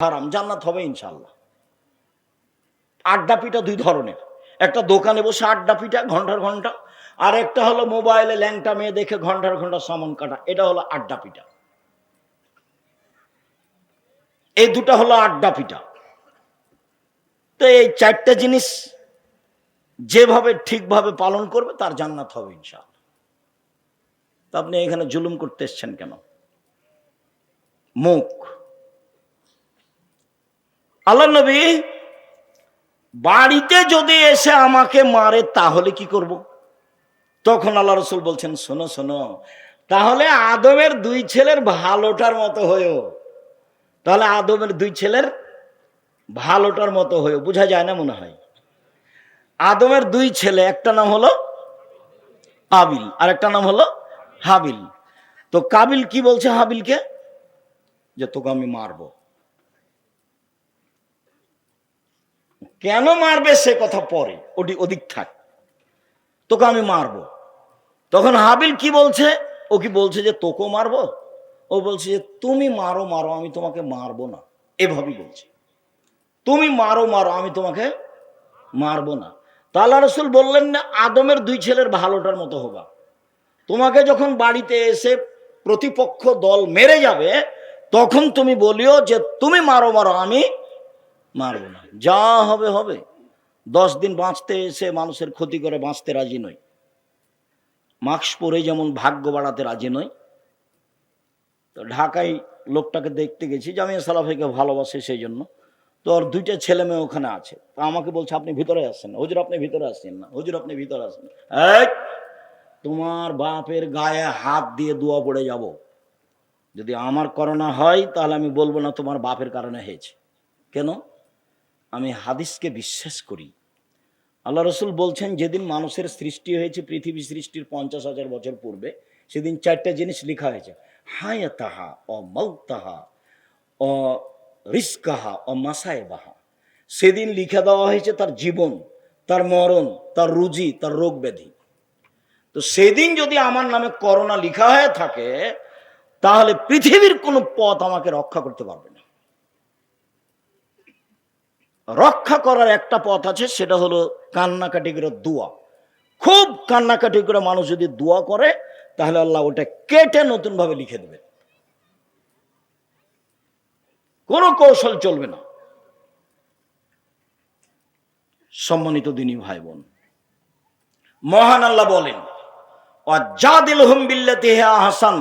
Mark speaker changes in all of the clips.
Speaker 1: হারাম, জান্নাত হবে ইনশাল্লাহ। আড্ডা পিটা দুই ধরনের, একটা দোকানে বসে আড্ডা পিটা ঘন্টার ঘন্টা, আর একটা হলো মোবাইলে ল্যাংটা মেয়ে দেখে ঘন্টার ঘন্টা সমন কাটা, এটা হলো আড্ডা পিটা। এই দুটা হলো আড্ডা পিটা। তো এই চারটা জিনিস যেভাবে ঠিকভাবে পালন করবে তার জান্নাত হবে ইনশাআল্লাহ। তা আপনি এখানে জুলুম করতে এসছেন কেন? মুখ। আল্লাহ নবী বাড়িতে যদি এসে আমাকে মারে তাহলে কি করব? তখন আল্লাহ রসুল বলছেন, শোনো শোনো, তাহলে আদমের দুই ছেলের ভালোটার মতো হয়েও, তাহলে আদমের দুই ছেলের ভালোটার মতো হয়েও, বোঝা যায় না মনে হয়। আদমের দুই ছেলে, একটা নাম হলো কাবিল আর একটা নাম হলো হাবিল। তো কাবিল কি বলছে হাবিলকে, যে তোকে আমি মারবো। কেন মারবে সে কথা পরে, ওদিক থাক, তোকে আমি মারবো। তখন হাবিল কি বলছে, ও কি বলছে যে তোকেও মারবো? ও বলছে যে তুমি মারো মারো, আমি তোমাকে মারবো না। এভাবেই বলছে, তুমি মারো মারো, আমি তোমাকে মারবো না। তা আল্লাহ রসুল বললেন না, আদমের দুই ছেলের ভালোটার মতো হবা। তোমাকে যখন বাড়িতে এসে প্রতিপক্ষ দল মেরে যাবে, তখন তুমি বলিও যে তুমি মারো মারো, আমি মারবো না। যা হবে হবে। 10 দিন বাঁচতে এসে মানুষের ক্ষতি করে বাঁচতে রাজি নই। মাস্ক পরে যেমন ভাগ্য বাড়াতে রাজি নই। তো ঢাকায় লোকটাকে দেখতে গেছি, জামিয়া সালাফিকে ভালোবাসে সেই জন্য। তো ওর দুইটা ছেলে মেয়ে ওখানে আছে। তো আমাকে বলছে আপনি ভিতরে আসছেন না। হুজুর আপনি ভিতরে আসছেন না, হুজুর আপনি ভিতরে আসেন। এই, তোমার বাপের গায়ে হাত দিয়ে দোয়া পড়ে যাব। যদি আমার করোনা হয় তাহলে আমি বলবো না তোমার বাপের কারণে হয়েছে। কেন? আমি হাদিসকে বিশ্বাস করি। আল্লাহ রসুল বলছেন, যেদিন মানুষের সৃষ্টি হয়েছে পৃথিবী সৃষ্টির 50,000 বছর পূর্বে, সেদিন চারটা জিনিস লেখা হয়েছে, হায়াতাহা ও মাউতাহা ও রিস্কাহা ও মাসায়েবাহা। সেদিন লিখে দেওয়া হয়েছে তার জীবন, তার মরণ, তার রুজি, তার রোগ ব্যাধি। তো সেদিন যদি আমার নামে করোনা লিখা হয়ে থাকে, তাহলে পৃথিবীর কোনো পথ আমাকে রক্ষা করতে পারবে না। রক্ষা করার একটা পথ আছে, সেটা হলো কান্নাকাটি করে দোয়া। খুব কান্নাকাটি করে মানুষ যদি দোয়া করে, তাহলে আল্লাহ ওটা কেটে নতুন ভাবে লিখে দেবে। কোনো কৌশল চলবে না। সম্মানিত দিনী ভাই বোন, মহান আল্লাহ বলেন, ওয়াজাদিলহুম বিল্লাতি হিয়া আহসান।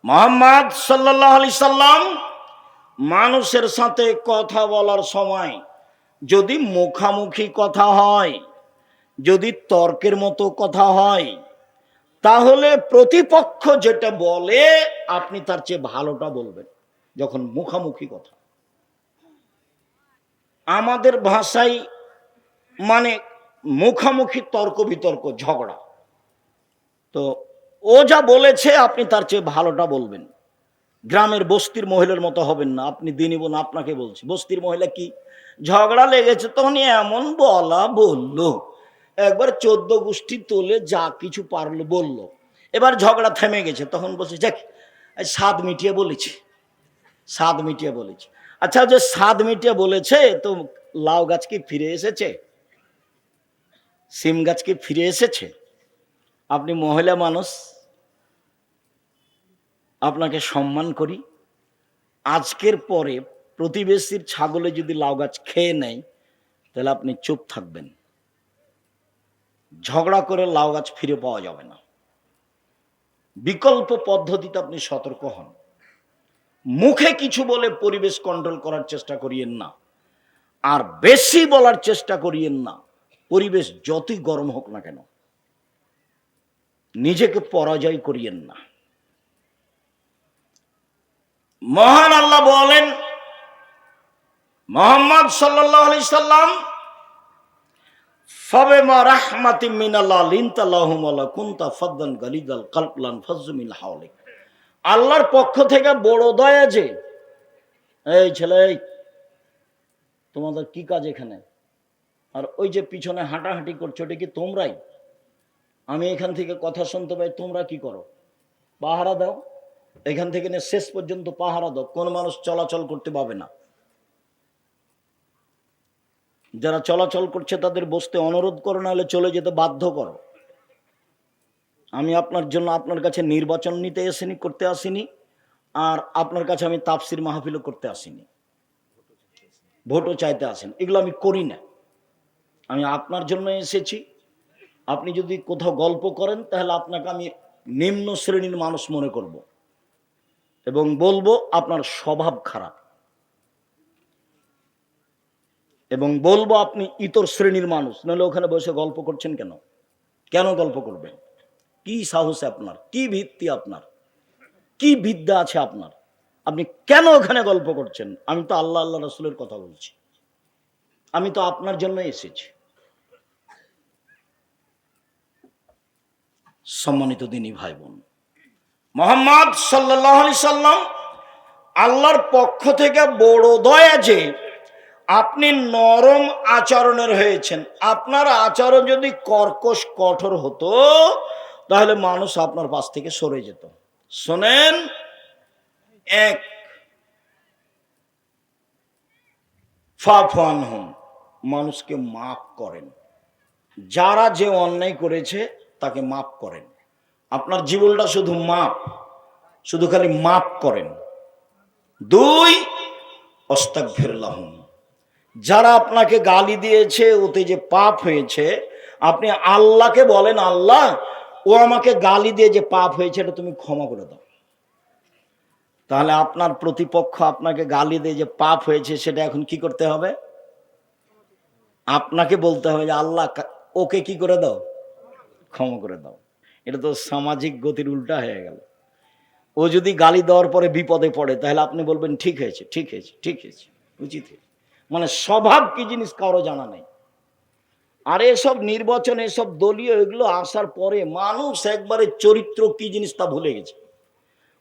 Speaker 1: মুহাম্মদ সাল্লাল্লাহু আলাইহি সাল্লাম মানুষের সাথে কথা বলার সময় যদি মুখামুখি কথা হয়, যদি তর্কের মতো কথা হয়, তাহলে প্রতিপক্ষ যেটা বলে আপনি তার চেয়ে ভালোটা বলবেন। যখন মুখামুখি কথা, আমাদের ভাষায় মানে মুখামুখি তর্ক বিতর্ক ঝগড়া, তো ও যা বলেছে আপনি তার চেয়ে ভালোটা বলবেন। গ্রামের বস্তির মহিলার মতো হবেন না। আপনি দিনই বোন, আপনাকে বলছি, বস্তির মহিলা কি, ঝগড়া লেগেছে তখন এমন বলা বললো, একবার 14 গোষ্ঠী তোলে যা কিছু পারলো বলল। এবার ঝগড়া থেমে গেছে, তখন বলছে যাক স্বাদ মিটিয়ে বলেছে, স্বাদ মিটিয়ে বলেছে। আচ্ছা, যে স্বাদ মিটিয়ে বলেছে, তো লাউ গাছ কি ফিরে এসেছে? সিম গাছ কি ফিরে এসেছে? আপনি মহিলা মানুষ, আপনাকে সম্মান করি। আজকের পরে প্রতিবেশীর ছাগলে যদি লাউ গাছ খেয়ে নেয়, তাহলে আপনি চুপ থাকবেন। ঝগড়া করে লাউ গাছ ফিরে পাওয়া যাবে না। বিকল্প পদ্ধতিতে আপনি সতর্ক হন। মুখে কিছু বলে পরিবেশ কন্ট্রোল করার চেষ্টা করিয়েন না, আর বেশি বলার চেষ্টা করিয়েন না। পরিবেশ যতই গরম হোক না কেন, নিজেকে পরাজয় করিয়েন না। মহান আল্লাহ বলেন, মুহাম্মদ সাল্লাল্লাহু আলাইহি সাল্লাম, ফাবিমা রাহমাতিম মিনাল্লাহ লিনতা লাহুম ওয়া কুনতা ফাদদান গালিযাল কলব লান ফাযযু মিন হাওলিক। আল্লাহর পক্ষ থেকে বড় দয়া যে, এই ছেলে, তোমাদের কি কাজ এখানে? আর ওই যে পিছনে হাঁটাহাঁটি করছো, এটা কি তোমরাই? আমি এখান থেকে কথা শুনতে পাই, তোমরা কি করো? পাহারা দাও। এখান থেকে নিয়ে শেষ পর্যন্ত পাহারা দাও, কোন মানুষ চলাচল করতে পাবে না। যারা চলাচল করছে তাদের বসতে অনুরোধ করো, না হলে চলে যেতে বাধ্য করো। আমি আপনার জন্য আপনার কাছে নির্বাচন নিতে করতে আসিনি, আর আপনার কাছে আমি তাফসির মাহফিলও করতে আসিনি, ভোটও চাইতে আসেন, এগুলো আমি করি না। আমি আপনার জন্য এসেছি। আপনি যদি কোথাও গল্প করেন তাহলে আপনাকে আমি নিম্ন শ্রেণীর মানুষ মনে করব এবং বলবো আপনার স্বভাব খারাপ, এবং বলবো আপনি ইতর শ্রেণীর মানুষ, নাহলে ওখানে বসে গল্প করছেন কেন? কেন গল্প করবেন? কি সাহস আপনার? কি ভিত্তি আপনার? কি বিদ্যা আছে আপনার? আপনি কেন ওখানে গল্প করছেন? আমি তো আল্লাহ আল্লাহ রাসূলের কথা বলছি, আমি তো আপনার জন্য এসেছি। সম্মানিত দিনী ভাই বোন, মুহাম্মদ সাল্লাল্লাহু আলাইহি সাল্লাম আল্লাহর পক্ষ থেকে বড় দয়া যে আপনি নরম আচরণের হয়েছেন। আপনার আচরণ যদি কর্কশ কঠোর হতো তাহলে মানুষ আপনার পাশ থেকে সরে যেত। শোনেন, এক, ফাফু আনহুম, মানুষকে মাফ করেন। যারা যে অন্যায় করেছে তাকে মাফ করেন। আপনার জীবনটা শুধু মাপ, শুধু খালি মাপ করেন। দুই, আস্তাগফিরুল্লাহুম, যারা আপনাকে গালি দিয়েছে, ওতে যে পাপ হয়েছে, আপনি আল্লাহকে বলেন, আল্লাহ ও আমাকে গালি দিয়ে যে পাপ হয়েছে এটা তুমি ক্ষমা করে দাও। তাহলে আপনার প্রতিপক্ষ আপনাকে গালি দিয়ে যে পাপ হয়েছে সেটা এখন কি করতে হবে? আপনাকে বলতে হবে যে আল্লাহ ওকে কি করে দাও, ক্ষমা করে দাও। এটা তো সামাজিক গতির উল্টা হয়ে গেল। ও যদি গালি দেওয়ার পরে বিপদে পড়ে তাহলে আপনি বলবেন ঠিক হয়েছে, ঠিক হয়েছে, ঠিক হয়েছে, উচিত হয়েছে। মানে স্বভাব কি জিনিস কারো জানা নেই। আর এসব নির্বাচন, এসব দলীয় এগুলো আসার পরে মানুষ একবারে চরিত্র কি জিনিস তা ভুলে গেছে।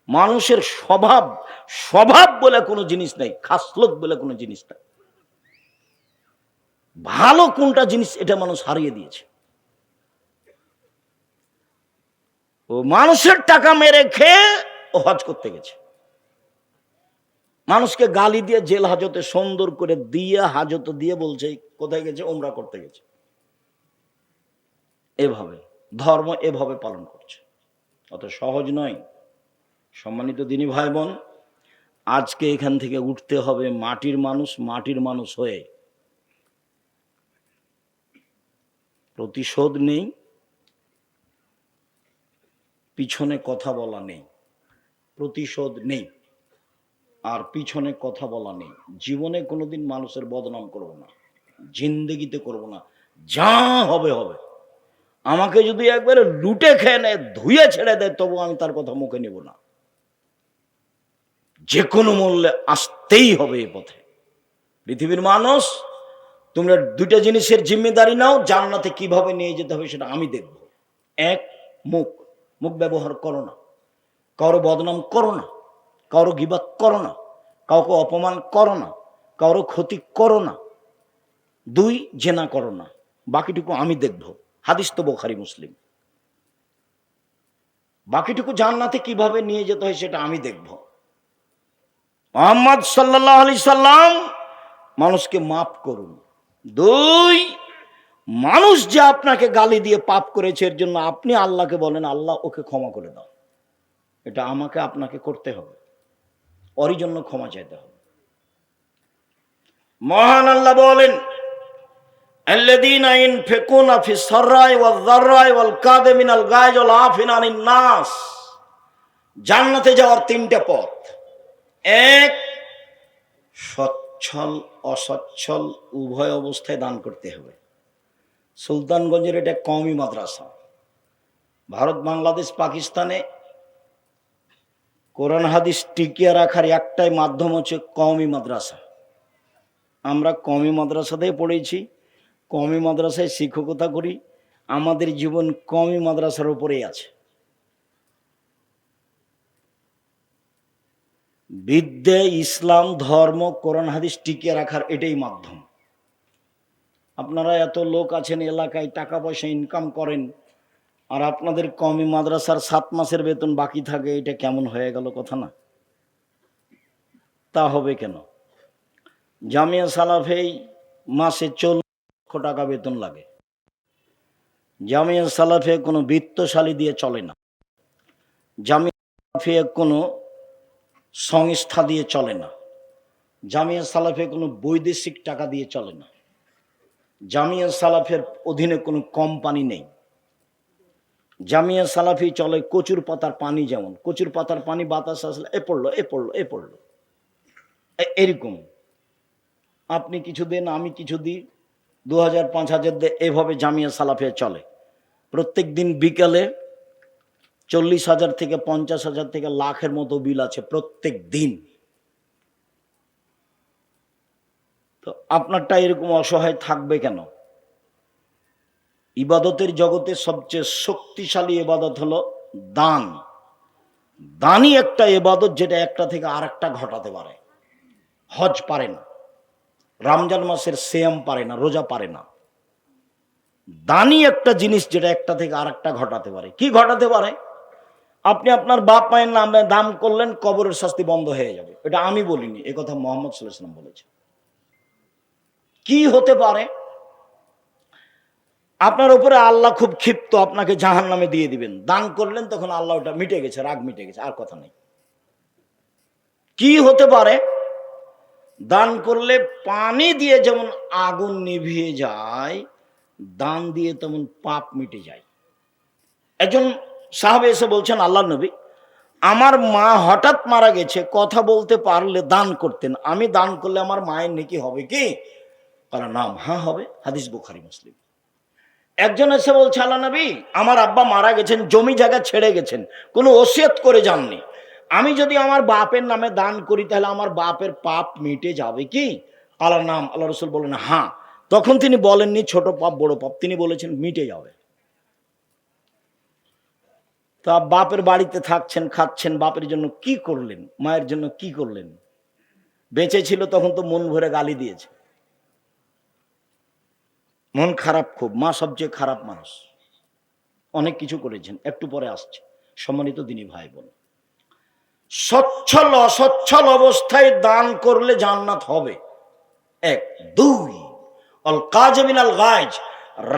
Speaker 1: মানুষের স্বভাব, স্বভাব বলে কোনো জিনিস নেই, খাসলত বলে কোনো জিনিস নেই। ভালো কোনটা জিনিস এটা মানুষ হারিয়ে দিয়েছে। ও মানুষের টাকা মেরে খেয়ে ও হজ করতে গেছে, মানুষকে গালি দিয়ে জেল হাজতে সুন্দর করে দিয়ে হাজত দিয়ে বলছে কোথায় গেছে, ওমরা করতে গেছে। এভাবে ধর্ম এভাবে পালন করছে, অত সহজ নয়। সম্মানিত দিনী ভাই বোন, আজকে এখান থেকে উঠতে হবে মাটির মানুষ, মাটির মানুষ হয়ে। প্রতিশোধ নেই, পিছনে কথা বলা নেই। প্রতিশোধ নেই আর পিছনে কথা বলা নেই। জীবনে কোনোদিন মানুষের বদনাম করব না, জিন্দেগিতে করব না। যা হবে হবে। আমাকে যদি একবারে লুটে খেয়ে নেয়, ধুয়ে ছেড়ে দেয়, তবু আমি তার কথা মুখে নেব না। যে কোনো মূল্যে আসতেই হবে এ পথে। পৃথিবীর মানুষ, তোমরা দুইটা জিনিসের জিম্মেদারি নাও, জান্নাতে কিভাবে নিয়ে যেতে হবে সেটা আমি দেখব। এক, মুখ, মুখ ব্যবহার করো না, কারো বদনাম করো না, কারো গীবাত করো না, কাউকে অপমান করো না, কারো ক্ষতি করো না। দুই, জেনা করো না। বাকিটুকু আমি দেখব। হাদিস তো বুখারী মুসলিম। বাকিটুকু জান্নাতে কিভাবে নিয়ে যেতে হয় সেটা আমি দেখব। মুহাম্মদ সাল্লাল্লাহু আলাইহি সাল্লাম মানুষকে মাফ করুন। দুই, মানুষ যে আপনাকে গালি দিয়ে পাপ করেছে এর জন্য আপনি আল্লাহকে বলেন, আল্লাহ ওকে ক্ষমা করে দাও। এটা আমাকে আপনাকে করতে হবে, ওরই জন্য ক্ষমা চাইতে হবে। মহান আল্লাহ বলেন, আল্লাযীনা ইনফিকুনা ফিস সাররাই ওয়াজ যাররাই ওয়াল কাযিমিনাল গায়জ ওয়াল আফিনা আনিন নাস। জান্নাতে যাওয়ার তিনটা পথ। এক, সচ্ছল অসচ্ছল উভয় অবস্থায় দান করতে হবে। সুলতানগঞ্জের এটা কওমি মাদ্রাসা। ভারত, বাংলাদেশ, পাকিস্তানে কোরআন হাদিস টিকিয়ে রাখার একটাই মাধ্যম হচ্ছে কওমি মাদ্রাসা। আমরা কওমি মাদ্রাসাতেই পড়েছি, কওমি মাদ্রাসায় শিক্ষকতা করি, আমাদের জীবন কওমি মাদ্রাসার উপরেই আছে। বিদ্যে, ইসলাম ধর্ম, কোরআন হাদিস টিকিয়ে রাখার এটাই মাধ্যম। আপনারা এত লোক আছেন এলাকায়, টাকা পয়সা ইনকাম করেন, আর আপনাদের কওমি মাদ্রাসার 7 মাসের বেতন বাকি থাকে। এটা কেমন হয়ে গেল কথা না? তা হবে কেন? জামিয়া সালাফেই মাসে টাকা বেতন লাগে। জামিয়া সালাফিয়া কোনো বিত্তশালী দিয়ে চলে না, জামিয়া সালাফিয়া কোনো সংস্থা দিয়ে চলে না, জামিয়া সালাফিয়া কোনো বৈদেশিক টাকা দিয়ে চলে না, জামিয়া সালাফের অধীনে কোনো কোম্পানি নেই। জামিয়া সালাফি চলে কচুর পাতার পানি, যেমন কচুর পাতার পানি বাতাস আসলে এ পড়লো এ পড়লো এ পড়লো, এরকম। আপনি কিছু দেন, আমি কিছু দিই, 2000 5000 দিয়ে এভাবে জামিয়া সালাফিয়া চলে। প্রত্যেক দিন বিকালে 40,000 থেকে 50,000 থেকে লাখের মতো বিল আছে প্রত্যেক দিন। তো আপনারটা এরকম অসহায় থাকবে কেন? ইবাদতের জগতে সবচেয়ে শক্তিশালী ইবাদত হলো দান। দানই একটা ইবাদত যেটা একটা থেকে আরেকটা ঘটাতে পারে। হজ পারে না, রমজান মাসের সিয়াম পারে না, রোজা পারে না। দানই একটা জিনিস যেটা একটা থেকে আরেকটা ঘটাতে পারে। কি ঘটাতে পারে? আপনি আপনার বাপ মায়ের নামে দান করলেন, কবরের শাস্তি বন্ধ হয়ে যাবে। এটা আমি বলিনি, এ কথা মুহাম্মদ সাল্লাল্লাহু আলাইহি ওয়াসাল্লাম বলেছে। কি হতে পারে? আপনার উপরে আল্লাহ খুব ক্ষিপ্ত, আপনাকে জাহান্নামে দিয়ে দিবেন, দান করলেন, তখন আল্লাহ ওটা মিটে গেছে, রাগ মিটে গেছে, আর কথা নেই। কি হতে পারে? দান করলে পানি দিয়ে যেমন আগুন নিভিয়ে যায়, দান দিয়ে তেমন পাপ মিটে যায়। একজন সাহাবে এসে বলছেন, আল্লাহ নবী, আমার মা হঠাৎ মারা গেছে, কথা বলতে পারলে দান করতেন, আমি দান করলে আমার মায়ের নেকি হবে কি? তারা নাম, হ্যাঁ হবে, হাদিস বুখারী মুসলিম। একজন এসে বলছে, আল্লাহ নবী, আমার আব্বা মারা গেছেন, জমি জায়গা ছেড়ে গেছেন, কোনো ওসিয়ত করে যাননি, আমি যদি আমার বাপের নামে দান করি তাহলে আমার বাপের পাপ মিটে যাবে কি? আল্লাহ নাম, আল্লাহ রসুল বলেন হ্যাঁ। তখন তিনি বলেননি ছোট পাপ বড় পাপ, তিনি বলেছেন মিটে যাবে। তা বাপের বাড়িতে থাকছেন, খাচ্ছেন, বাপের জন্য কি করলেন, মায়ের জন্য কি করলেন? বেঁচে ছিল তখন তো মন ভরে গালি দিয়েছে, মন খারাপ খুব, মা সবচেয়ে খারাপ মানুষ, অনেক কিছু করেছেন, একটু পরে আসছে। সম্মানিত দিনী ভাই বোন, সচ্ছল অসচ্ছল অবস্থায় দান করলে জান্নাত হবে, এক। দুই, অল কাজ মিনাল গায়জ,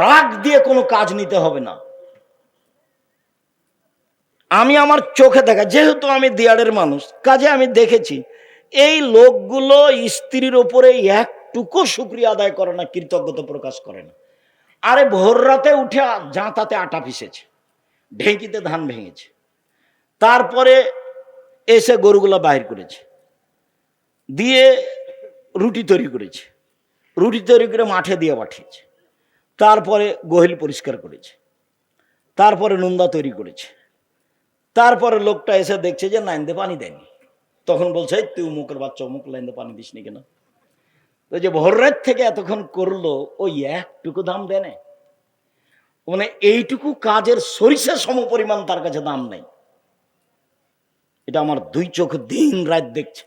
Speaker 1: রাগ দিয়ে কোনো কাজ নিতে হবে না। আমি আমার চোখে দেখা, যেহেতু আমি দিয়াড়ের মানুষ, কাজে আমি দেখেছি এই লোকগুলো স্ত্রীর ওপরে একটুকু শুকরিয়া আদায় করে না, কৃতজ্ঞতা প্রকাশ করে না। আরে ভোর রাতে উঠে জাঁতাতে আটা পিসেছে, ঢেঁকিতে ধান ভেঙেছে, তারপরে এসে গরুগুলা বাহির করেছে, দিয়ে রুটি তৈরি করেছে, রুটি তৈরি করে মাঠে দিয়ে পাঠিয়েছে, তারপরে গহিল পরিষ্কার করেছে, তারপরে নুন্দা তৈরি করেছে, তারপরে লোকটা এসে দেখছে যে লাইন দিয়ে পানি দেয়নি, তখন বলছে তুই মুখের বাচ্চা, মুখ লাইন দিয়ে পানি দিসনি কেন? তো যে ভোর রাত থেকে এতক্ষণ করলো, ওই একটুকু দাম দেয় না, মানে এইটুকু কাজের সরিষা সম পরিমাণ তার কাছে দাম নেই। এটা আমার দুই চোখ দিন রাত দেখছে।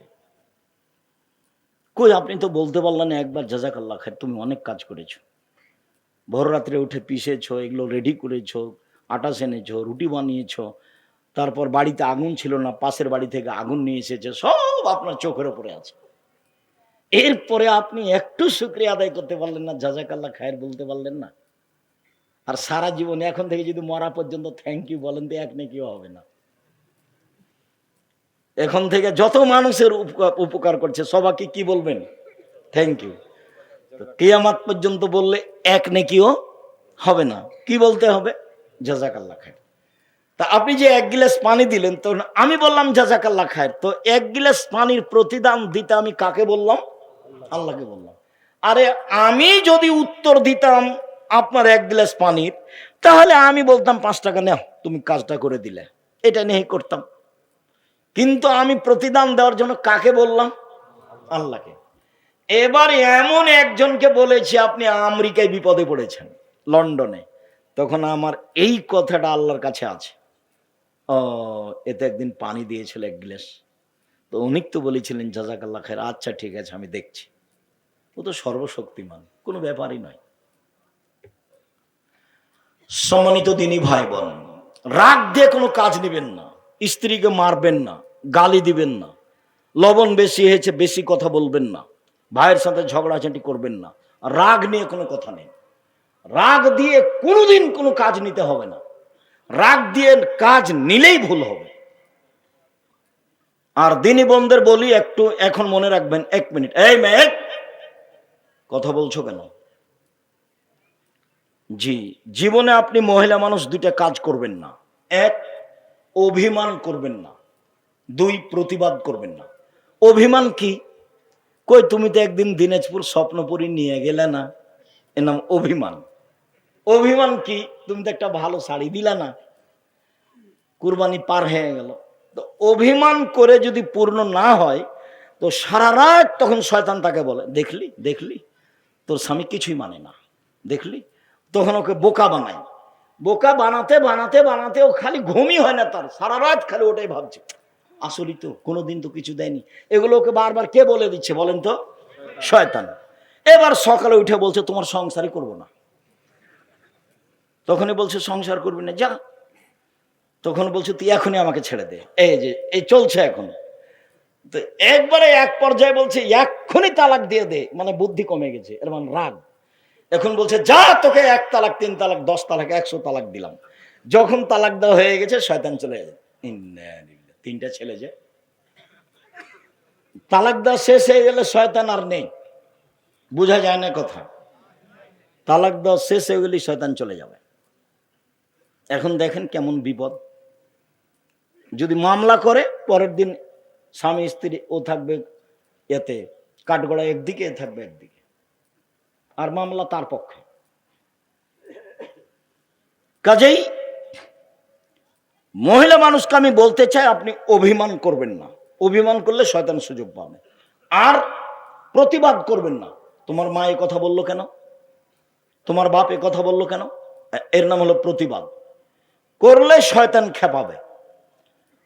Speaker 1: কই আপনি তো বলতে পারলেন একবার জাযাকাল্লাহ খায়ের, তুমি অনেক কাজ করেছো, ভোর রাত্রে উঠে পিষেছো, এগুলো রেডি করেছো, আটা সেনেছো, রুটি বানিয়েছো, তারপর বাড়িতে আগুন ছিল না, পাশের বাড়ি থেকে আগুন নিয়ে এসেছে, সব আপনার চোখের উপরে আছে। এরপরে আপনি একটু শুকরিয়া আদায় করতে পারলেন না, জাযাকাল্লাহ খায়ের বলতে পারলেন না? আর সারা জীবনে এখন থেকে যদি মরা পর্যন্ত থ্যাংক ইউ বলেন তো এক নেকিও হবে না। এখন থেকে যত মানুষের উপকার করছে সবাইকে কি বলবেন? Thank you. কিয়ামত পর্যন্ত বললে এক নেকিও হবে না, কি বলতে হবে? জাযাকাল্লাহ খায়ের। তা আপনি যে এক গিলাস পানি দিলেন, তো আমি বললাম জাযাকাল্লাহ খায়ের, তো এক গিলাস পানির প্রতিদান দিতে আমি কাকে বললাম? আল্লাহকে বললাম। আরে আমি যদি উত্তর দিতাম আপনার এক গ্লাস পানির, তাহলে আমি বলতাম 5 টাকা নাও, তুমি কাজটা করে দিলে, এটা নিয়ে করতাম। কিন্তু আমি প্রতিদান দেওয়ার জন্য কাকে বললাম? আল্লাহকে। এবার এমন একজনকে বলেছি আপনি আমেরিকায় বিপদে পড়েছেন, লন্ডনে, তখন আমার এই কথাটা আল্লাহর কাছে আছে, ও এতে একদিন পানি দিয়েছিল এক গ্লাস, তো উনি তো বলেছিলেন জাযাকাল্লাহ খায়ের, আচ্ছা ঠিক আছে আমি দেখছি। ও তো সর্বশক্তিমান, কোনো ব্যাপারই নয়। সম্মানিত দিনী ভাই বোন, রাগ দিয়ে কোনো কাজ নেবেন না, স্ত্রীকে মারবেন না, গালি দিবেন না, লবণ বেশি হয়েছে বেশি কথা বলবেন না, ভাইয়ের সাথে ঝগড়াঝাটি করবেন না, রাগ নিয়ে কোনো কথা নেই। রাগ দিয়ে কোনোদিন কোনো কাজ নিতে হবে না, রাগ দিয়ে কাজ নিলেই ভুল হবে। আর দিনী বোনদের বলি একটু এখন মনে রাখবেন, 1 মিনিট, এই মেয়ে কথা বলছো কেন? জি, জীবনে আপনি মহিলা মানুষ 2টা কাজ করবেন না। 1, অভিমান করবেন না। 2, প্রতিবাদ করবেন না। অভিমান কি? কই তুমি তো একদিন দিনাজপুর স্বপ্নপুরী নিয়ে গেলে না, এর নাম অভিমান। অভিমান কি? তুমি তো একটা ভালো শাড়ি দিলা না, কুরবানি পার হয়ে গেল। তো অভিমান করে যদি পূর্ণ না হয় তো সারা রাত তখন শয়তান তাকে বলে, দেখলি দেখলি তোর স্বামী কিছুই মানে না, দেখলি। তখন ওকে বোকা বানায়, বোকা বানাতে বানাতে বানাতে ও খালি ঘুমই হয় না তার, সারা রাত খালি ওটাই ভাবছে, আসলেই তো কোনোদিন তো কিছু দেয়নি। এগুলো ওকে বারবার কে বলে দিচ্ছে বলেন তো? শয়তান। এবার সকালে উঠে বলছে তোমার সংসারই করবো না। তখনই বলছে সংসার করবি না, যা। তখন বলছে তুই এখনই আমাকে ছেড়ে দে, এই যে এই চলছে এখন। তো একবারে এক পর্যায়ে বলছে এক্ষুনি তালাক দিয়ে দে, মানে বুদ্ধি কমে গেছে, এর মানে রাগ। এখন বলছে যা, তোকে 1 তালাক 3 তালাক 10 তালাক 100 তালাক দিলাম। যখন তালাক দেওয়া হয়ে গেছে শয়তান চলে যায়। 3টা ছেলে যে, তালাক দেওয়া শেষ হয়ে গেলে শয়তান আর নেই, বোঝা যায় না কথা। তালাক দেওয়া শেষ হয়ে গেলে শয়তান চলে যাবে। এখন দেখেন কেমন বিপদ। যদি মামলা করে পরের দিন স্বামী স্ত্রী ও থাকবে এতে কাঠগড়া একদিকে, এ থাকবে একদিকে, আর মামলা তার পক্ষে। কাজেই মহিলা মানুষকে আমি বলতে চাই আপনি অভিমান করবেন না। অভিমান করলে শয়তান সুযোগ পাবে। আর প্রতিবাদ করবেন না। তোমার মা এই কথা বললো কেন, তোমার বাপ এ কথা বললো কেন, এর নাম হলো প্রতিবাদ। করলে শয়তান খেপাবে।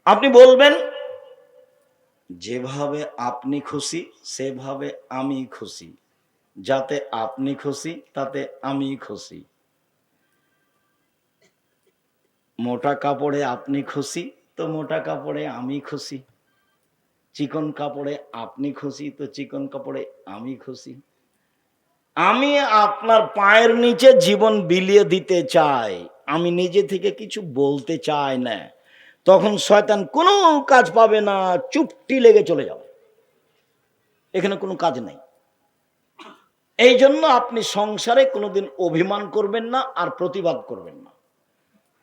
Speaker 1: আপনি বলবেন যেভাবে আপনি খুশি সেভাবে আমি খুশি, যাতে আপনি খুশি তাতে আমি খুশি। মোটা কাপড়ে আপনি খুশি তো মোটা কাপড়ে আমি খুশি, চিকন কাপড়ে আপনি খুশি তো চিকন কাপড়ে আমি খুশি। আমি আপনার পায়ের নিচে জীবন বিলিয়ে দিতে চাই, আমি নিজে থেকে কিছু বলতে চাই না। তখন শয়তান কোনো কাজ পাবে না, চুপটি লেগে চলে যাবে, এখানে কোনো কাজ নাই। এই জন্য আপনি সংসারে কোনোদিন অভিমান করবেন না আর প্রতিবাদ করবেন না।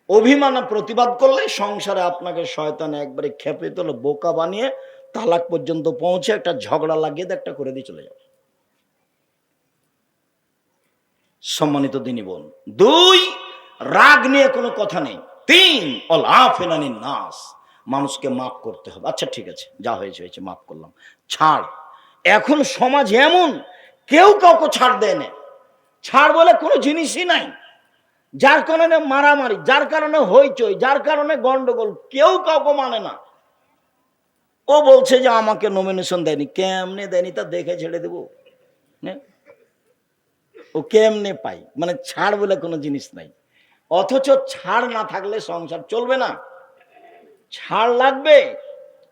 Speaker 1: অভিমান আর প্রতিবাদ করলে সংসারে আপনাকে শয়তান একবারে খেপে তোলে, বোকা বানিয়ে তালাক পর্যন্ত পৌঁছে একটা ঝগড়া লাগিয়ে একটা করে দিয়ে চলে যাবে। সম্মানিত দিনী বোন, 2, রাগ নিয়ে কোনো কথা নেই। 3, আফেনানি নাস, মানুষকে মাফ করতে হবে। আচ্ছা ঠিক আছে, যা হয়েছে হয়েছে, মাফ করলাম, ছাড়। এখন সমাজ এমন, কেউ কাউকে ছাড় দেয় না। ছাড় বলে কোনো জিনিসই নাই, যার কারণে মারামারি, যার কারণে হইচই, যার কারণে গন্ডগোল, কেউ কাউকে মানে না। ও বলছে যে আমাকে নমিনেশন দেয়নি, কেমনে দেয়নি তা দেখে ছেড়ে দেবো, ও কেমনে পাই, মানে ছাড় বলে কোনো জিনিস নাই। অথচ ছাড় না থাকলে সংসার চলবে না, ছাড় লাগবে।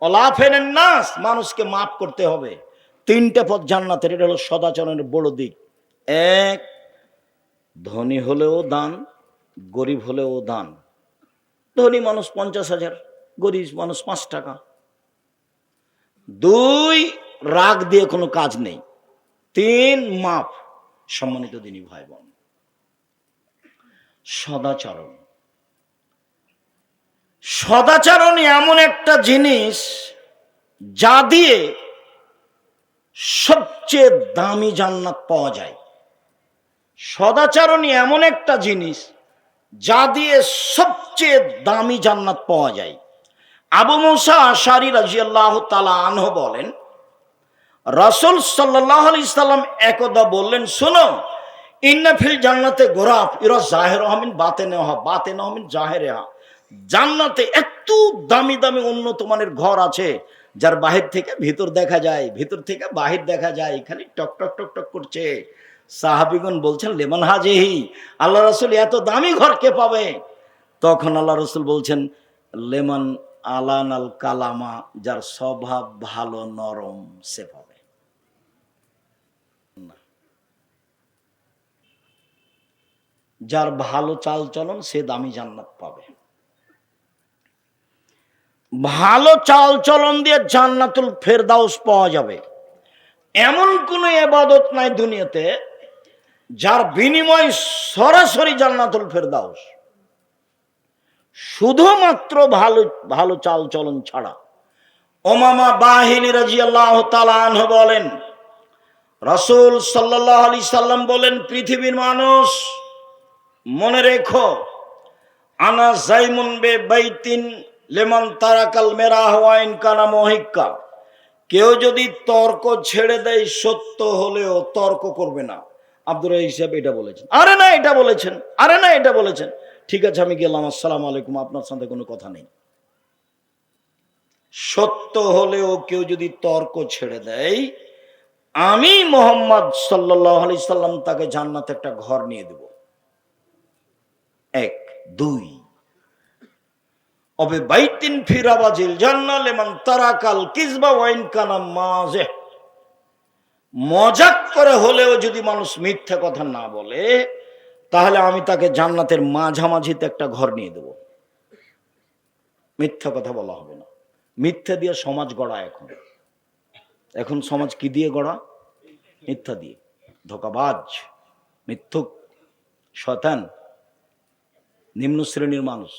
Speaker 1: অলাফেনের নাস, মানুষকে মাফ করতে হবে। 3টে পথ জান্নাতের, এটা হলো সদাচরণের বড় দিক। 1, ধনী হলেও দান, গরিব হলেও দান। ধনী মানুষ 50,000, গরিব মানুষ 5 টাকা। 2, রাগ দিয়ে কোনো কাজ নেই। 3, মাফ। সম্মানিত দিনী ভাই বোন, সদাচরণ, সদাচরণ এমন একটা জিনিস যা দিয়ে সবচেয়ে দামি জান্নাত পাওয়া যায়। সদাচরণ এমন একটা জিনিস যা দিয়ে সবচেয়ে দামি জান্নাত পাওয়া যায়। আবু মুসা আশারী রাদিয়াল্লাহু তাআলা আনহু বলেন, রাসূল সাল্লাল্লাহু আলাইহি সাল্লাম একদা বললেন, শোনো, ইন্না ফিল জান্নাতে গোরাফ ইরা জাহিরুহা মিন বাতিনিহা বাতিনুহা মিন জাহিরিহা। জান্নাতে এত দামি দামি উন্নত মানের ঘর আছে যার বাহির থেকে ভিতর দেখা যায়, ভিতর থেকে বাহির দেখা যায়, খালি টক টক টক টক করছে। সাহাবীগণ বলছেন, লেমান হাজিহি, আল্লাহ রাসূল এত দামি ঘর কে পাবে? তখন আল্লাহ রাসূল বলছেন, লেমান আলানাল কালামা, যার স্বভাব ভালো নরম সে পাবে। যার ভালো চাল চলন সে দামি জান্নাত পাবে। ভালো চাল চলন দিয়ে জান্নাতুল ফেরদাউস পাওয়া যাবে এমন কোন ইবাদত নাই দুনিয়াতে যার বিনিময় সরাসরি জান্নাতুল ফেরদাউস, শুধুমাত্র ভালো ভালো চাল চলন ছাড়া। উমামা বাহিনী রাদিয়াল্লাহু তাআলা আনহু বলেন, রাসূল সাল্লাল্লাহু আলাইহি সাল্লাম বলেন, পৃথিবীর মানুষ মনে রেখো, আনা জাইমুন বে বাইতিন লিমান তারাকাল মিরাহ ওয়া ইন কানা মুহিক্কা। কেউ যদি তর্ক ছেড়ে দেয় সত্য হলেও তর্ক করবে না। আব্দুর রাজ্জাক সাহেব এটা বলেছেন, আরে না এটা বলেছেন, আরে না এটা বলেছেন, ঠিক আছে আমি গেলাম, আসসালামু আলাইকুম, আপনার সাথে কোনো কথা নেই। সত্য হলেও কেউ যদি তর্ক ছেড়ে দেয়, আমি মুহাম্মদ সাল্লাল্লাহু আলাইহি সাল্লাম তাকে জান্নাতে একটা ঘর নিয়ে দেব। এক, দুই, অবে বাইতিন ফিরাবাজিল জান্নাহ লিমান তারাকাল কিযবা ওয়া ইন কানা মাযিহ। মজাক করে হলেও যদি মানুষ মিথ্যা কথা না বলে, তাহলে আমি তাকে জান্নাতের মাঝামাঝিতে একটা ঘর নিয়ে দেব। মিথ্যা কথা বলা হবে না। মিথ্যা দিয়ে সমাজ গড়া। এখন সমাজ কি দিয়ে গড়া? মিথ্যা দিয়ে। ধোঁকাবাজ, মিথ্যুক, শয়তান, নিম্ন শ্রেণীর মানুষ।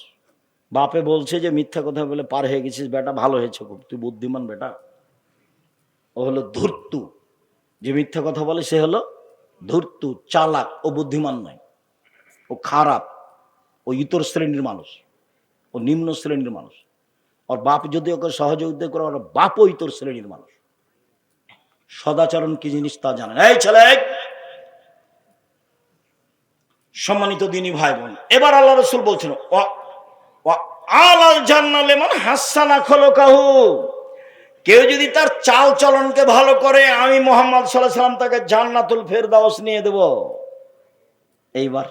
Speaker 1: বাপে বলছে যে মিথ্যা কথা বলে পার হয়ে গেছিস বেটা, ভালো হয়েছে খুব, তুই বুদ্ধিমান বেটা। ও হলো ধূর্তু। যে মিথ্যা কথা বলে সে হলো ধূর্তু, চালাক। ও বুদ্ধিমান নয়, ও খারাপ, ও ইতর শ্রেণীর মানুষ, ও নিম্ন শ্রেণীর মানুষ। ওর বাপ যদি ওকে সহযোগিতা করে, ওর বাপও ইতর শ্রেণীর মানুষ। সদাচরণ কি জিনিস তা জানেন। এই ছেলে, সম্মানিত দিনী ভাই বোন, এবার আল্লাহ রাসূল বলছেন, আলাল জান্নাহ লিমান হাসানা খলকাহু। কেউ যদি তার চাল চলনকে ভালো করে, আমি মুহাম্মদ সাল্লাল্লাহু আলাইহি সাল্লাম তাকে জান্নাতুল ফেরদাউস নিয়ে দেব। এইবার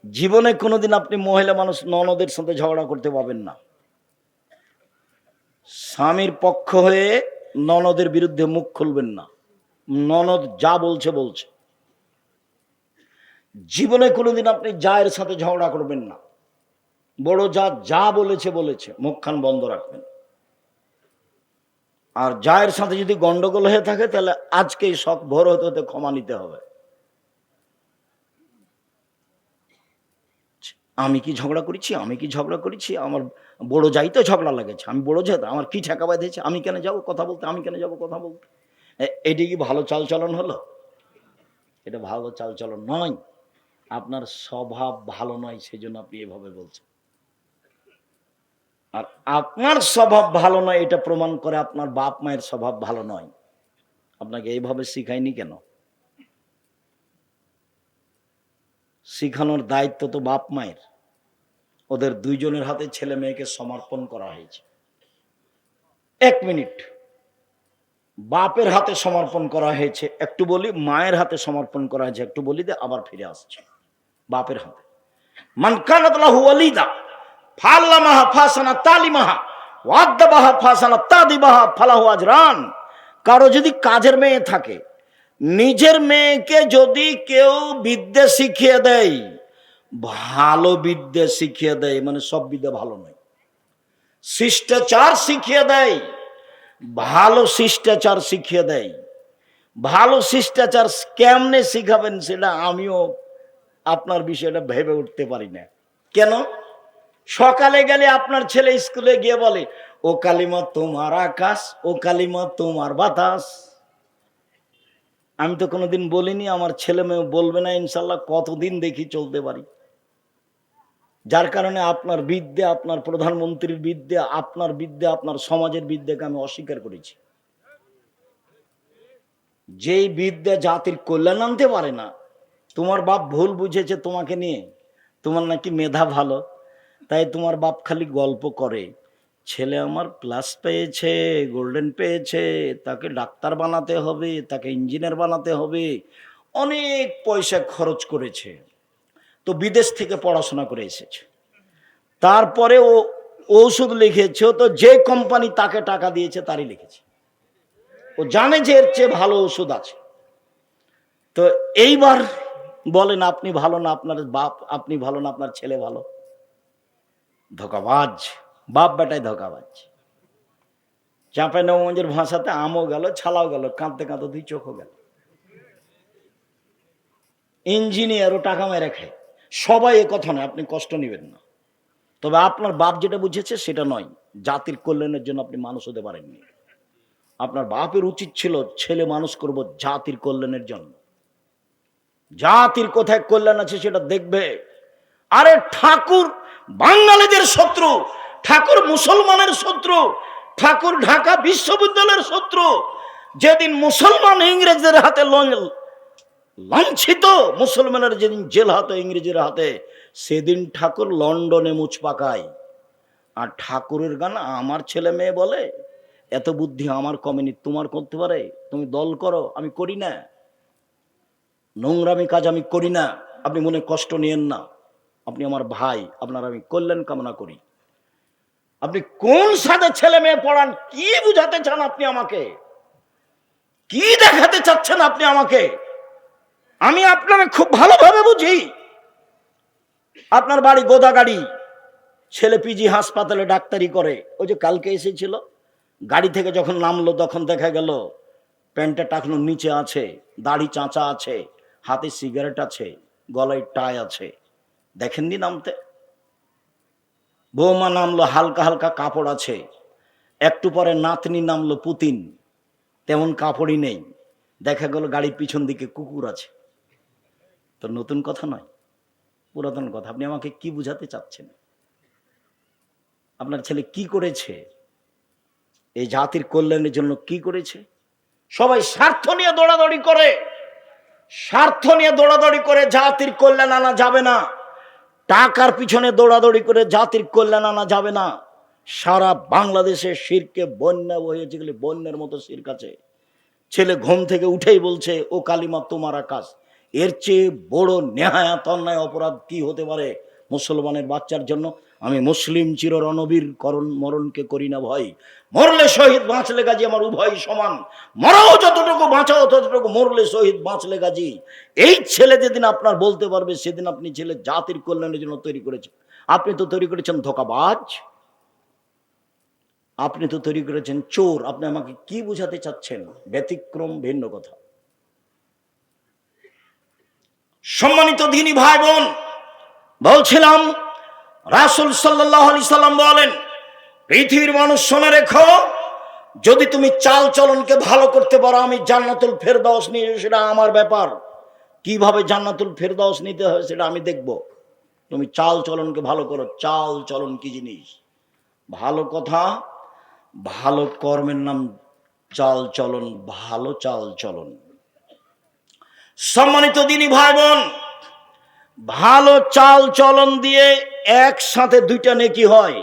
Speaker 1: জীবনে কোনোদিন আপনি মহিলা মানুষ ননদের সাথে ঝগড়া করতে পাবেন না। স্বামীর পক্ষ হয়ে ননদের বিরুদ্ধে মুখ খুলবেন না। ননদ যা বলছে বলছে। জীবনে কোনোদিন আপনি জায়ের সাথে ঝগড়া করবেন না। বড় যা যা বলেছে বলেছে, মুখখান বন্ধ রাখবেন। আর জায়ের সাথে যদি গন্ডগোল হয়ে থাকে, তাহলে আজকেই শখ ভোর হতে হতে ক্ষমা নিতে হবে। আমি কি ঝগড়া করেছি, আমি কি ঝগড়া করেছি? আমার বড় যাইতে ঝগড়া লাগেছে, আমি বড় যাই, আমার কি ঠেকা বাঁধেছে, আমি কেন যাবো কথা বলতে, আমি কেন যাবো কথা বলতে? এটি কি ভালো চালচলন হলো? এটা ভালো চালচলন নয়। আপনার স্বভাব ভালো নয়, সেই জন্য আপনি এভাবে বলছেন। আর আপনার স্বভাব ভালো নয়, এটা প্রমাণ করে আপনার বাপ মায়ের স্বভাব ভালো নয়। আপনাকে এইভাবে শিখায়নি কেন? শিখানোর দায়িত্ব তো বাপ মায়ের। ওদের দুইজনের হাতে ছেলে মেয়েকে সমর্পণ করা হয়েছে। এক মিনিট, বাপের হাতে সমর্পণ করা হয়েছে, একটু বলি। মায়ের হাতে সমর্পণ করা হয়েছে, একটু বলি দে, আবার ফিরে আসছে বাপের হাতে। মান কানাত লাহু ওয়ালিদা ফাল্লামাহা ফাসানা তালিমাহা ওয়াদ্দাবাহা ফাসানা তাদিবাহা ফালাহু আজরান। কারো যদি কাজের মেয়ে থাকে, নিজের মেয়েকে যদি কেউ বিদ্যা শিখিয়ে দেয়, ভালো বিদ্যা শিখিয়ে দেয়, মানে সব বিদ্যা ভালো নয়, শিষ্টাচার শিখিয়ে দেয়, ভালো শিষ্টাচার শিখিয়ে দেয়। ভালো শিষ্টাচার কেমনে শিখাবেন সেটা আমিও আপনার বিষয়টা ভেবে উঠতে পারি না। কেন? সকালে গেলে আপনার ছেলে স্কুলে গিয়ে বলে, ও কালিমা তোমার আকাশ, ও কালিমা তোমার বাতাস। আমি তো কোনোদিন বলিনি, আমার ছেলে মেয়ে বলবে না ইনশাল্লাহ। কতদিন দেখি চলতে পারি। যার কারণে আপনার বিদ্যা, আপনার প্রধানমন্ত্রীর বিদ্যা, আপনার বিদ্যা, আপনার সমাজের বিদ্যাকে আমি অস্বীকার করেছি। যেই বিদ্যা জাতির কল্যাণ আনতে পারে না। তোমার বাপ ভুল বুঝেছে তোমাকে নিয়ে, তোমার নাকি মেধা ভালো, তাই তোমার বাপ খালি গল্প করে, ছেলে আমার প্লাস পেয়েছে, গোল্ডেন পেয়েছে, তাকে ডাক্তার বানাতে হবে, তাকে ইঞ্জিনিয়ার বানাতে হবে, অনেক পয়সা খরচ করেছে, তো বিদেশ থেকে পড়াশোনা করে এসেছে। তারপরে ও ওষুধ লিখেছে, তো যে কোম্পানি তাকে টাকা দিয়েছে তারই লিখেছে। ও জানে যে এর চেয়ে ভালো ওষুধ আছে। তো এইবার বলেন আপনি ভালো না আপনার বাপ, আপনি ভালো না আপনার ছেলে ভালো। ধোকাবাজ, বাপ বেটায় ধোকাবাজ। চাঁপাইনবাবগঞ্জের ভাষাতে আমও গেল, ছালাও গেল, কাঁদতে কাঁদতে দুই চোখও গেল। ইঞ্জিনিয়ারও টাকা মেরে খায়। সবাই এ কথা নয়, আপনি কষ্ট নেবেন না। তবে আপনার বাপ যেটা বুঝেছে সেটা নয়, জাতির কল্যাণের জন্য আপনি মানুষ হতে পারেননি। আপনার বাপের উচিত ছিল ছেলে মানুষ করব জাতির কল্যাণের জন্য। জাতির কোথায় কল্যাণ আছে সেটা দেখবে। আরে ঠাকুর বাঙালিদের শত্রু, ঠাকুর মুসলমানের শত্রু, ঠাকুর ঢাকা বিশ্ববিদ্যালয়ের শত্রু। যেদিন মুসলমান ইংরেজদের হাতে লাঞ্ছিত, মুসলমানের যেদিন জেল হাতে ইংরেজের হাতে, সেদিন ঠাকুর লন্ডনে মুছ পাকায়। আর ঠাকুরের গান আমার ছেলে মেয়ে বলে এত বুদ্ধি আমার কমেনি, তোমার করতে পারে, তুমি দল করো, আমি করি না, নোংরামি কাজ আমি করি না, আপনি মনে কষ্ট নিয়েন না, আপনি আমার ভাই, আপনার আমি কল্যাণ কামনা করি। আপনি কোন সাথে ছেলে মেয়ে পড়ান, কি বুঝাতে চান আপনি আমাকে, কি দেখাতে চাচ্ছেন আপনি আমাকে? আমি আপনাকে খুব ভালোভাবে বুঝি। আপনার বাড়ি গোদাগাড়ি, ছেলে পিজি হাসপাতালে ডাক্তারি করে। ওই যে কালকে এসেছিল, গাড়ি থেকে যখন নামলো তখন দেখা গেল প্যান্টটা টাকনোর নিচে আছে, দাড়ি চাঁচা আছে, হাতে সিগারেট আছে, গলায় টাই আছে। দেখেননি নামতে? বৌমা নামলো, হালকা হালকা কাপড় আছে। একটু পরে নাতনি নামলো পুতিন, তেমন কাপড়ই নেই। দেখা গেল গাড়ির পিছন দিকে কুকুর আছে। তো নতুন কথা নয়, পুরাতন কথা। আপনি আমাকে কি বুঝাতে চাচ্ছেন? আপনার ছেলে কি করেছে? এই জাতির কল্যাণের জন্য কি করেছে? সবাই স্বার্থ নিয়ে দৌড়াদৌড়ি করে, স্বার্থ নিয়ে দৌড়াদৌড়ি করে জাতির কল্যাণ আনা যাবে না। টাকার পিছনে দৌড়াদৌড়ি করে জাতির কল্যাণ আনা যাবে না। সারা বাংলাদেশে শিরকে বন্যা বয়েছে, গেলে বন্যার মতো শিরক আছে। ছেলে ঘুম থেকে উঠেই বলছে ও কালিমা তোমার আকাশ। এর চেয়ে বড় নেহায়াত অন্যায় অপরাধ কি হতে পারে মুসলমানের বাচ্চার জন্য? আমি মুসলিম চির রণবীর করণ, মরণকে করি না ভয়। মরলে শহীদ, বাঁচলে গাজী, আমার উভয় সমান। মরাও যতটুকু, বাঁচাও ততটুকু, মরলে শহীদ, বাঁচলে গাজী। এই ছেলে যেদিন আপনার বলতে পারবে, সেদিন আপনি ছেলে জাতির কল্যাণের জন্য তৈরি করেছেন। আপনি তো তৈরি করেছেন ধোঁকাবাজ, আপনি তো তৈরি করেছেন চোর। আপনি আমাকে কি বুঝাতে চাচ্ছেন? ব্যতিক্রম, ভিন্ন কথা। সম্মানিত দিনী ভাই বোন, বলছিলাম রাসূল সাল্লাল্লাহু আলাইহি সাল্লাম বলেন, পৃথিবীর মানুষ শুনে রেখো, যদি তুমি চাল চলনকে ভালো করতে পারো, আমি জান্নাতুল ফেরদাউস নিয়ে, সেটা আমার ব্যাপার। কিভাবে জান্নাতুল ফেরদাউস নিতে হয় সেটা আমি দেখব। তুমি চাল চলনকে ভালো করো। চাল চলন কি জিনিস? ভালো কথা, ভালো কর্মের নাম চাল চলন, ভালো চাল চলন। সম্মানিত দিনী ভাই বোন, ভালো চাল চলন দিয়ে একসাথে দুইটা নেকি হয়।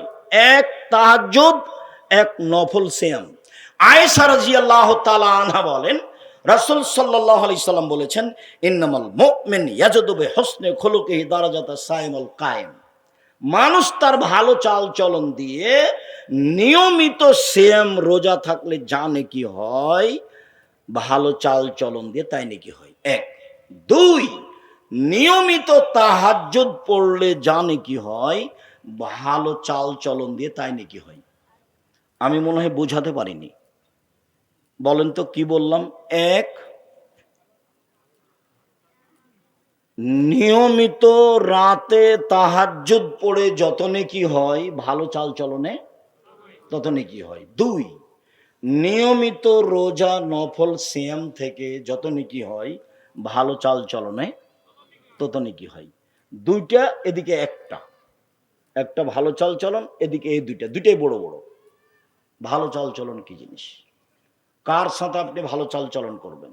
Speaker 1: এক তাহাজ্জুদ, এক নফল সিয়াম। আয়েশা রাদিয়াল্লাহু তাআলা আনহা বলেন, রাসূল সাল্লাল্লাহু আলাইহি সাল্লাম বলেছেন, ইন্নামাল মুমিন ইয়াজদু বিহুসনি খুলুকিহি দারাজাতা সাইমুল কায়েম। মানুষ তার ভালো চাল চলন দিয়ে নিয়মিত সিয়াম রোজা থাকলে যা নেকি হয়, ভালো চাল চলন দিয়ে তাই নেকি হয়। এক। দুই, নিয়মিত তাহাজ্জুদ পড়লে যা নেকি হয়, ভালো চাল চলন দিয়ে তাই নেকি হয়। আমি মনে হয় বোঝাতে পারিনি। বলেন তো কি বললাম? এক, নিয়মিত রাতে তাহাজ্জুদ পড়ে যত নেকি হয়, ভালো চাল চলনে তত নেকি হয়। দুই, নিয়মিত রোজা নফল সিয়াম থেকে যত নেকি হয়, ভালো চাল চলনে তত নেকি হয়। দুইটা, এদিকে একটা, একটা ভালো চাল চলন, এদিকে এই দুইটা, দুইটাই বড় বড়। ভালো চাল চলন কি জিনিস? কার সাথে আপনি ভালো চাল চলন করবেন?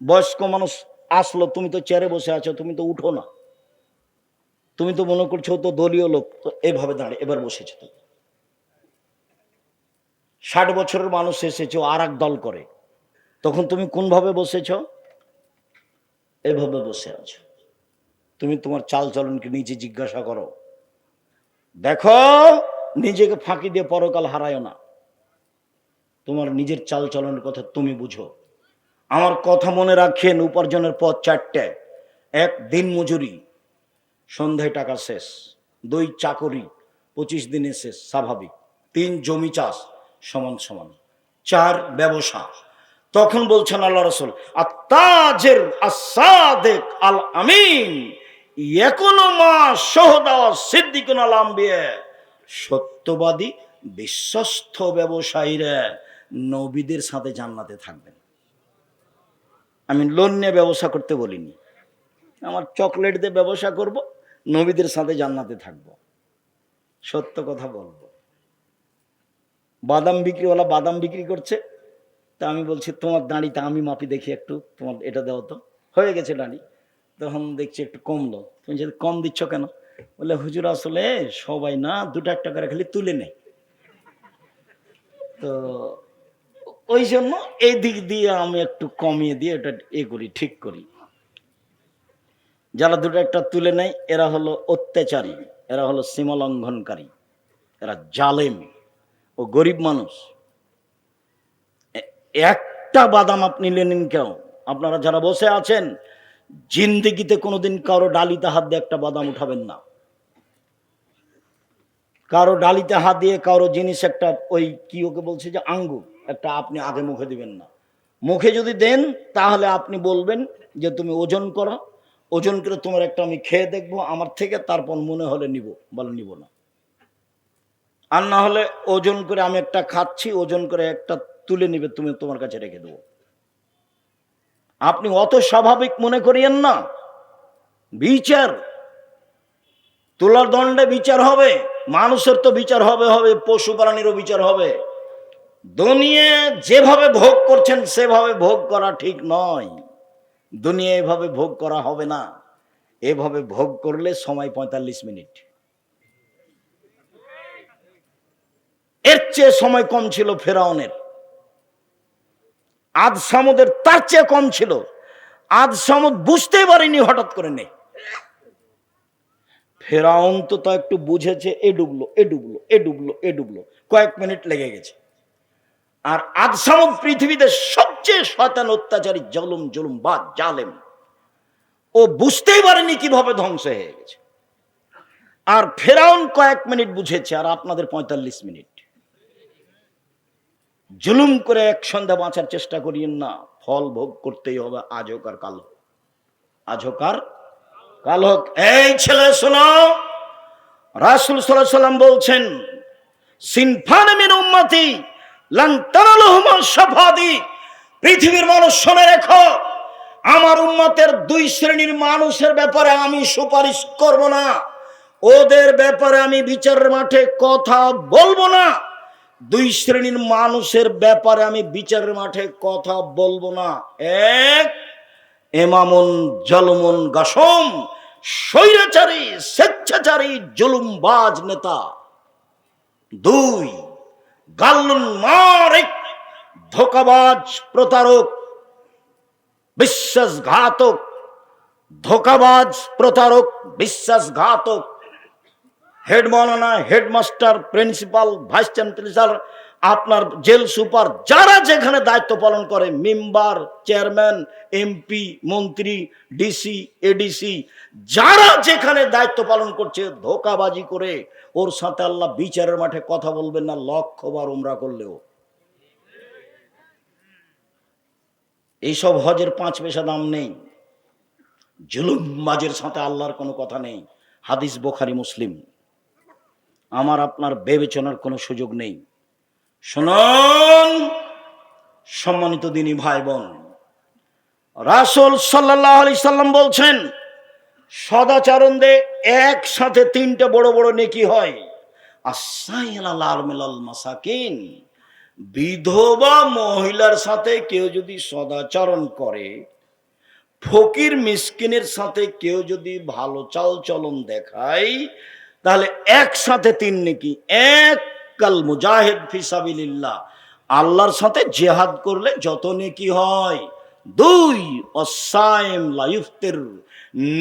Speaker 1: বয়স্ক মানুষ আসলো, তুমি তো চেয়ারে বসে আছো, তুমি তো উঠো না, তুমি তো মনে করছো তো দলীয় লোক, তো এভাবে দাঁড়িয়ে এবার বসেছে। তো 60 বছরের মানুষ এসেছে, আর এক দল করে, তখন তুমি কোন ভাবে বসেছ? এভাবে বসে আছো। তুমি তোমার চাল চলনকে নিজে জিজ্ঞাসা করো। দেখো, নিজেকে ফাঁকি দিয়ে পরকাল হারায় না। তোমার নিজের চাল চলনের কথা তুমি বুঝো। আমার কথা মনে রাখেন, উপার্জনের পথ চারটে। এক দিন মজুরি, সন্ধ্যায় টাকা শেষ। 2 চাকরি, 25 দিনে শেষ, স্বাভাবিক। 3 জমি চাষ, সমান সমান। 4 ব্যবসা। তখন বলছেন আল্লাহ রাসূল, আত-তাজির আস-সাদিক আল আমিন ইয়াকুনু মা শুহাদা ওয়াস-সিদ্দিকুন আল আম্বিয়া। সত্যবাদী বিশ্বস্ত ব্যবসায়ীরা নবীদের সাথে জান্নাতে থাকবেন। আমি লোন নিয়ে ব্যবসা করতে বলিনি, আমার চকলেট দিয়ে ব্যবসা করব, নবীদের সাথে জান্নাতে থাকবো, সত্য কথা বলবো। বাদাম বিক্রিওয়ালা বাদাম বিক্রি করছে, তা আমি বলছি তোমার দাঁড়িটা আমি মাপি দেখি একটু, তোমার এটা দাও তো। হয়ে গেছে দাঁড়ি, তখন দেখছি একটু কমলো। তুমি যদি কম দিচ্ছ কেন? বলে হুজুর আসলে সবাই না 2 টাকা করে খালি তুলে নেয়, তো ওই জন্য এই দিক দিয়ে আমি একটু কমিয়ে দিয়ে এটা করি, ঠিক করি। যারা 2 টাকা তুলে নেয় এরা হলো অত্যাচারী, এরা হলো সীমা লঙ্ঘনকারী, এরা জালেম ও গরিব মানুষ। একটা বাদাম আপনি নিলেন কেন? আপনারা যারা বসে আছেন, জিন্দেগিতে কোনোদিন কারো ডালিতে হাত দিয়ে একটা বাদাম উঠাবেন না। কারো ডালিতে হাত দিয়ে কারো জিনিস একটা, ওই কি ওকে বলছে যে আঙ্গুর, একটা আপনি আগে মুখে দিবেন না। মুখে যদি দেন তাহলে আপনি বলবেন যে তুমি ওজন করো, ওজন করে তোমার একটা আমি খেয়ে দেখবো আমার থেকে, তারপর মনে হলে নিব, বলে নিব না। আর না হলে ওজন করে আমি একটা খাচ্ছি, ওজন করে একটা তুলে নিবে, তুমি তোমার কাছে রেখে দেবো। আপনি অত স্বাভাবিক মনে করিয়েন না। বিচার, তোলার দণ্ডে বিচার হবে, মানুষের তো বিচার হবে, পশু প্রাণীরও বিচার হবে। দুনিয়া যেভাবে ভোগ করছেন সেভাবে ভোগ করা ঠিক নয়। দুনিয়া এভাবে ভোগ করা হবে না। এভাবে ভোগ করলে সময় 45 মিনিট, এর চেয়ে সময় কম ছিল ফেরাউনের। আদ সামুদের তার চেয়ে কম ছিল। আদ সামুদ বুঝতেই পারেনি, হঠাৎ করে নেই। ফেরাউন তো একটু বুঝেছে, এ ডুবলো, এ ডুবলো, এ ডুবলো, এ ডুবলো, কয়েক মিনিট লেগে গেছে। আর আদ সামুদ পৃথিবীতে সবচেয়ে শয়তান, অত্যাচারী, জুলুমবাজ, জালেম। ও বুঝতেই পারেনি কিভাবে ধ্বংস হয়ে গেছে। আর ফেরাউন কয়েক মিনিট বুঝেছে, আর আপনাদের 45 মিনিট। জুলুম করে এক সন্ধ্যা বাঁচার চেষ্টা করিয়েন না, ফল ভোগ করতেই হবে, আজ হোক আর কাল হোক, আজ হোক আর কাল হোক। এই ছেলে শোনো, রাসূল সাল্লাল্লাহু আলাইহি ওয়াসাল্লাম বলছেন, সিনফান মিন উম্মতি লান তানালুহুমা শাফাদি। পৃথিবীর মানুষ শুনে রেখো, আমার উম্মতের 2 শ্রেণীর মানুষের ব্যাপারে আমি সুপারিশ করব না, ওদের ব্যাপারে আমি বিচারের মাঠে কথা বলবো না। 2 শ্রেণীর মানুষের ব্যাপারে আমি বিচারের মাঠে কথা বলবো না। 1, ইমামুন জালুমুন গাসম, স্বৈরাচারী, স্বেচ্ছাচারী, জুলুমবাজ নেতা। 2, গাল্লুন মারিক, ধোঁকাবাজ, প্রতারক, বিশ্বাসঘাতক, ধোঁকাবাজ, প্রতারক, বিশ্বাসঘাতক। হেড মাওলানা, হেডমাস্টার, প্রিন্সিপাল, ভাইস চ্যান্সেলর, আপনার জেল সুপার, যারা যেখানে দায়িত্ব পালন করে, মেম্বার, চেয়ারম্যান, এমপি, মন্ত্রী, ডিসি, এডিসি, যারা যেখানে দায়িত্ব পালন করছে, ধোঁকাবাজি করে ওর সাথে আল্লাহ বিচারের মাঠে কথা বলবেন না, 1,00,000 উমরা করলেও। এইসব হজের 5 পয়সা দাম নেই। জুলুমবাজের সাথে আল্লাহর কোনো কথা নেই। হাদিস বুখারী, মুসলিম। আমার আপনার বিবেচনার কোনো সুযোগ নেই। শুনুন সম্মানিত দিনী ভাই বোন, রাসূল সাল্লাল্লাহু আলাইহি সাল্লাম বলছেন, সদাচরণে একসাথে 3টে বড় বড় নেকি হয়। আসাইলাল আরমিলাল মাসাকিন, বিধবা মহিলার সাথে কেউ যদি সদাচরণ করে, ফকির মিসকিনের সাথে কেউ যদি ভালো চাল চলন দেখায়, তাহলে একসাথে 3 নেকি। 1, কাল মুজাহিদ ফি সাবিলিল্লাহ, আল্লাহর সাথে জিহাদ করলে যত নেকি হয়। 2, ওয়াসাইম লা ইফতির,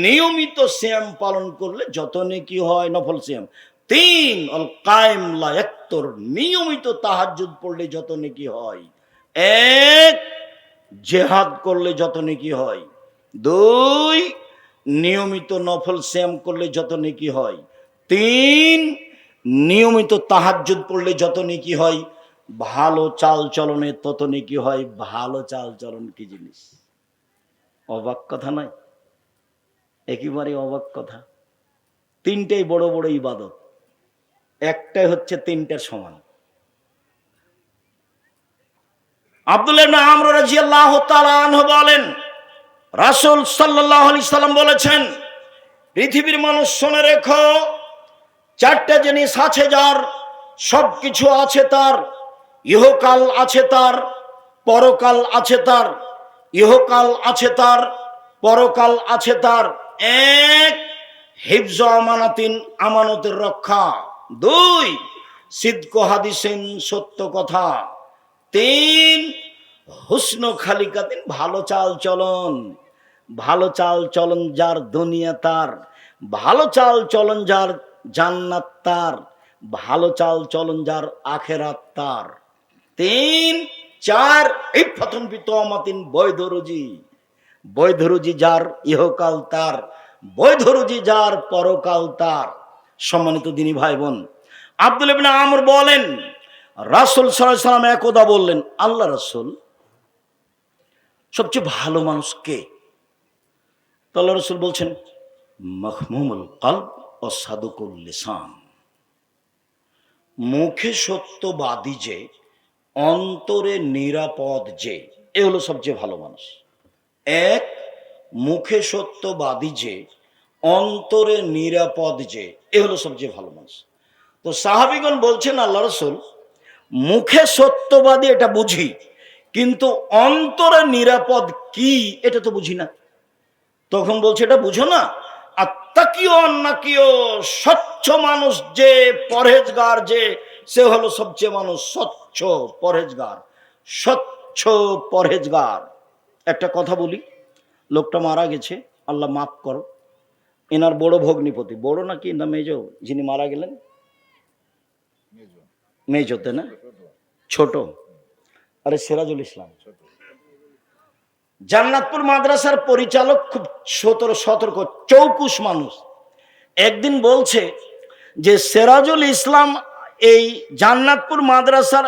Speaker 1: নিয়মিত সিয়াম পালন করলে যত নেকি হয়, নফল সিয়াম। 3, আল কায়েম লা ইয়াক্তুর, নিয়মিত তাহাজ্জুদ পড়লে যত নেকি হয়। 1, জিহাদ করলে যত নেকি হয়। 2, নিয়মিত নফল সিয়াম করলে যত নেকি হয়। 3, নিয়মিত তাহাজ্জুদ পড়লে যত নেকি হয়। ভালো চাল চলনে তত নেকি হয়। ভালো চাল চলন কি জিনিস? অবাক কথা নয়? একেবারে অবাক কথা। 3টাই বড় বড় ইবাদত, একটাই হচ্ছে 3টার সমান। আব্দুল্লাহ ইবনে আমর রাদিয়াল্লাহু তাআলা আনহু বলেন, রাসূল সাল্লাল্লাহু আলাইহি সাল্লাম বলেছেন, পৃথিবীর মানুষ শুনে রেখো, 4টা জিনিস আছে যার, সবকিছু আছে তার। ইহকাল আছে তার, পরকাল আছে তার। ইহকাল আছে তার, পরকাল আছে তার। 1, হিফজ আমানাতিন, আমানতের রক্ষা। 2, সিদকু হাদিসিন, সত্য কথা। 3, হুসন খালিকাতিন, ভালো চাল চলন। ভালো চাল চলন যার দুনিয়া তার, ভালো চাল চলন যার জান্নাত তার, ভালো চাল চলন যার আখেরাত তার। 3, 4, ইফাতুন বিতমাতিন, বৈধ রুজি। বৈধ রুজি যার ইহকাল তার, বৈধ রুজি যার পরকাল তার। সম্মানিত দিনী ভাই বোন, আব্দুল্লাহ ইবনে আমর বলেন, রাসূল সাল্লাল্লাহু আলাইহি সাল্লাম একদা বললেন, আল্লাহ রাসূল, সবচেয়ে ভালো মানুষ কে? তো আল্লাহ রাসূল বলছেন, মাহমুমুল কলব ও সাদুকুল লিসান। মুখে সত্যবাদী যে, অন্তরে নিরাপদ যে, এ হলো সবচেয়ে ভালো মানুষ। 1, মুখে সত্যবাদী যে, অন্তরে নিরাপদ যে, এ হলো সবচেয়ে ভালো মানুষ। তো সাহাবীগণ বলছেন, আল্লাহ রাসূল, মুখে সত্যবাদী এটা বুঝি, কিন্তু অন্তরে নিরাপদ কি এটা তো বুঝি না। তখন বলছে, এটা বুঝো না? আত্তাকিও অন্নাকিও, স্বচ্ছ মানুষ যে, পরহেজগার যে, সে হলো সবচেয়ে মানুষ স্বচ্ছ পরহেজগার। স্বচ্ছ পরহেজগার। একটা কথা বলি, লোকটা মারা গেছে, আল্লাহ মাফ করো, এনার বড় ভগ্নিপতি, বড় নাকি না মেজো, যিনি মারা গেলেন? মেজোতে না, ছোট। আরে সিরাজুল ইসলাম, জান্নাতপুর মাদ্রাসার পরিচালক, খুব সতর্ক চৌকুশ মানুষ। একদিন বলছে যে সিরাজুল ইসলাম এই জান্নাতপুর মাদ্রাসার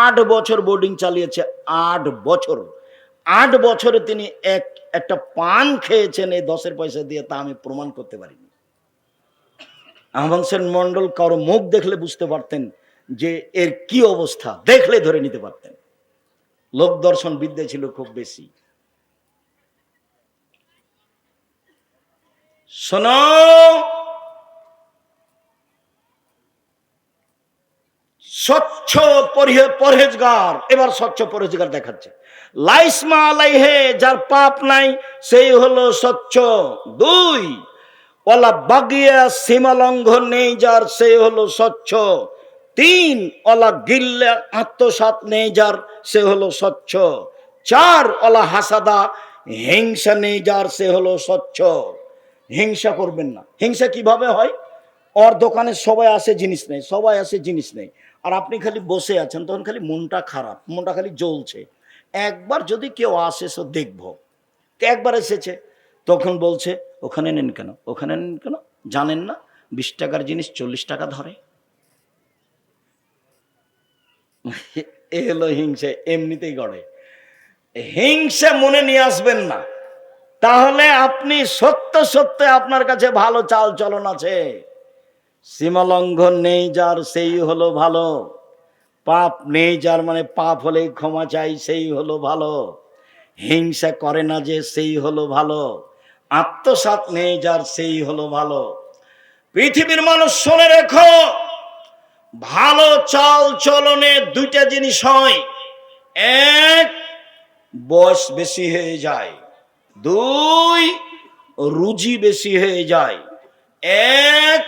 Speaker 1: 8 বছর বোর্ডিং চালিয়েছে। 8 বছর। 8 বছরে তিনি একটা পান খেয়েছেন এই 10-এর পয়সা দিয়ে, তা আমি প্রমাণ করতে পারিনি। আহমদ হোসেন মন্ডল কারো মুখ দেখলে বুঝতে পারতেন যে এর কি অবস্থা, দেখলে ধরে নিতে পারতেন। লোক দর্শন বিদ্যা ছিল খুব বেশি। শোনো, স্বচ্ছ পরহেজগার। এবার স্বচ্ছ পরহেজগার দেখাচ্ছে, লাইসমা আলাইহে, যার পাপ নাই সেই হলো স্বচ্ছ। 2, ওয়ালা বাগিয়া, সীমা লঙ্ঘন নেই যার, সেই হলো স্বচ্ছ। 3, ওয়ালা গিল্লা, আত্মসাৎ নেই যার, সে হলো স্বচ্ছ। 4, ওয়ালা হাসাদা, হিংসা নেই যার, সে হলো স্বচ্ছ। হিংসা করবেন না। হিংসা কিভাবে হয়? ওর দোকানে সবাই আসে, জিনিস নেই, সবাই আসে, জিনিস নেই, আর আপনি খালি বসে আছেন, তখন খালি মনটা খারাপ, মনটা খালি জ্বলছে। একবার যদি কেউ আসে, সো দেখবো। একবার এসেছে, তখন বলছে, ওখানে নেন কেন, ওখানে নেন কেন, জানেন না 20 টাকার জিনিস 40 টাকা ধরে? এ হলো হিংসা, এমনিতেই গড়ে। হিংসা মনে নিয়ে আসবেন না, তাহলে আপনি সত্য সত্য আপনার কাছে ভালো চাল চলন আছে। সীমা লঙ্ঘন নেই যার, সেই হলো ভালো। পাপ নেই যার, মানে পাপ হলেই ক্ষমা চাই, সেই হলো ভালো। হিংসা করে না যে, সেই হলো ভালো। আত্মসাৎ নেই যার, সেই হলো ভালো। পৃথিবীর মানুষ শুনে রেখো, ভালো চাল চলনে 2টা জিনিস হয়। 1, বয়স বেশি হয়ে যায়। 2, রুজি বেশি হয়ে যায়। 1,